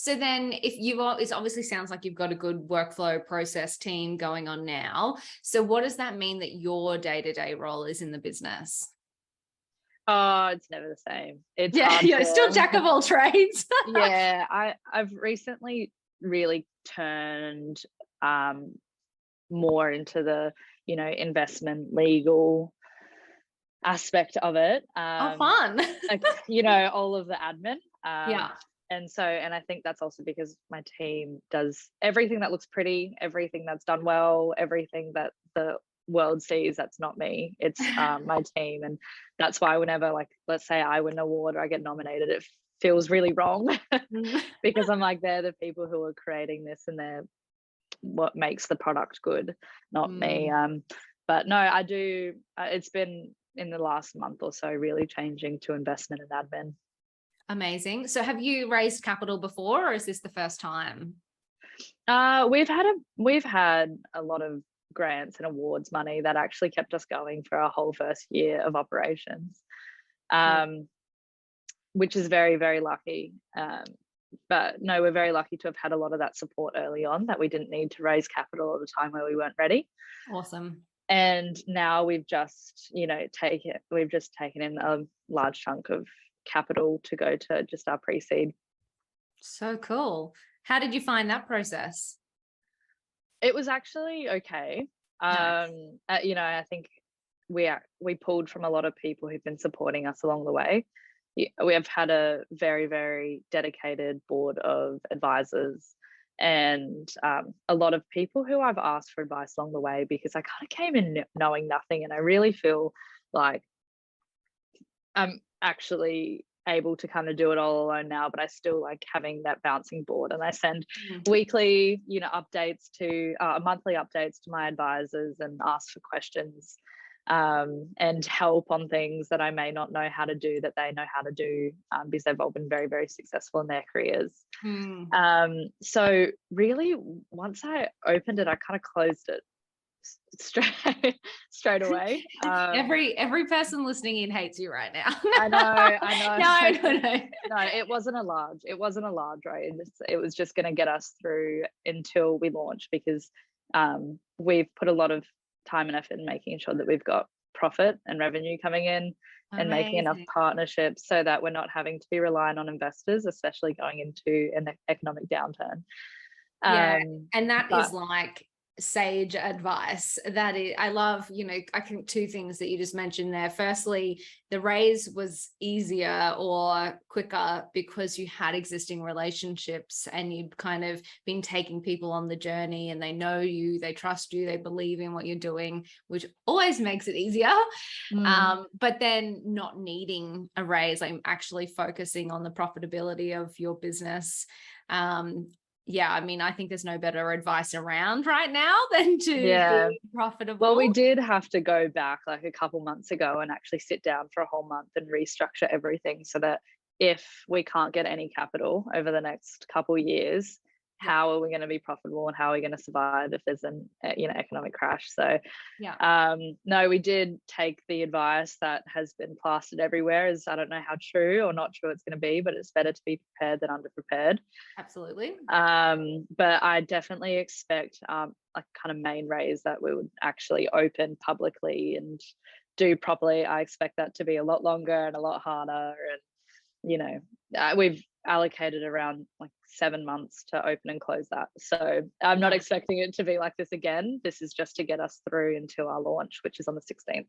So then it obviously sounds like you've got a good workflow process team going on now. So what does that mean that your day-to-day role is in the business? Oh, it's never the same. It's Yeah, hard you're still to, jack of all trades. yeah, I've recently really turned more into the, investment legal aspect of it. Oh, fun. Like, all of the admin. Yeah. And I think that's also because my team does everything that looks pretty, everything that's done well, everything that the world sees. That's not me. It's my team. And that's why whenever, like, let's say I win an award or I get nominated, it feels really wrong because I'm like, they're the people who are creating this and they're what makes the product good, not me. But no, I do. It's been in the last month or so really changing to investment and admin. Amazing. So have you raised capital before, or is this the first time? We've had a lot of grants and awards money that actually kept us going for our whole first year of operations, which is very, very lucky. But no, we're very lucky to have had a lot of that support early on, that we didn't need to raise capital at a time where we weren't ready. Awesome. And now we've just, taken in a large chunk of capital to go to just our pre-seed. So cool. How did you find that process? It was actually okay. Nice. I think we pulled from a lot of people who've been supporting us along the way. We have had a very, very dedicated board of advisors and a lot of people who I've asked for advice along the way, because I kind of came in knowing nothing, and I really feel like I'm actually able to kind of do it all alone now, but I still like having that bouncing board, and I send weekly, updates to monthly updates to my advisors and ask for questions and help on things that I may not know how to do that they know how to do, because they've all been very, very successful in their careers. So really, once I opened it, I kind of closed it straight away. Every person listening in hates you right now. I know. No. No, it wasn't a large right? It was just going to get us through until we launch, because we've put a lot of time and effort in making sure that we've got profit and revenue coming in. Amazing. And making enough partnerships so that we're not having to be reliant on investors, especially going into an economic downturn. Yeah, and that is like sage advice. That is, I love, I think two things that you just mentioned there. Firstly, the raise was easier or quicker because you had existing relationships and you'd kind of been taking people on the journey, and they know you, they trust you, they believe in what you're doing, which always makes it easier. But then not needing a raise, like actually focusing on the profitability of your business. I think there's no better advice around right now than to be profitable. Well, we did have to go back like a couple months ago and actually sit down for a whole month and restructure everything, so that if we can't get any capital over the next couple years, how are we going to be profitable and how are we going to survive if there's an economic crash? So no, we did take the advice that has been plastered everywhere, as I don't know how true or not true it's going to be, but it's better to be prepared than underprepared. Absolutely. But I definitely expect a kind of main raise that we would actually open publicly and do properly. I expect that to be a lot longer and a lot harder, and we've allocated around like 7 months to open and close that. So I'm not expecting it to be like this again. This is just to get us through until our launch, which is on the 16th.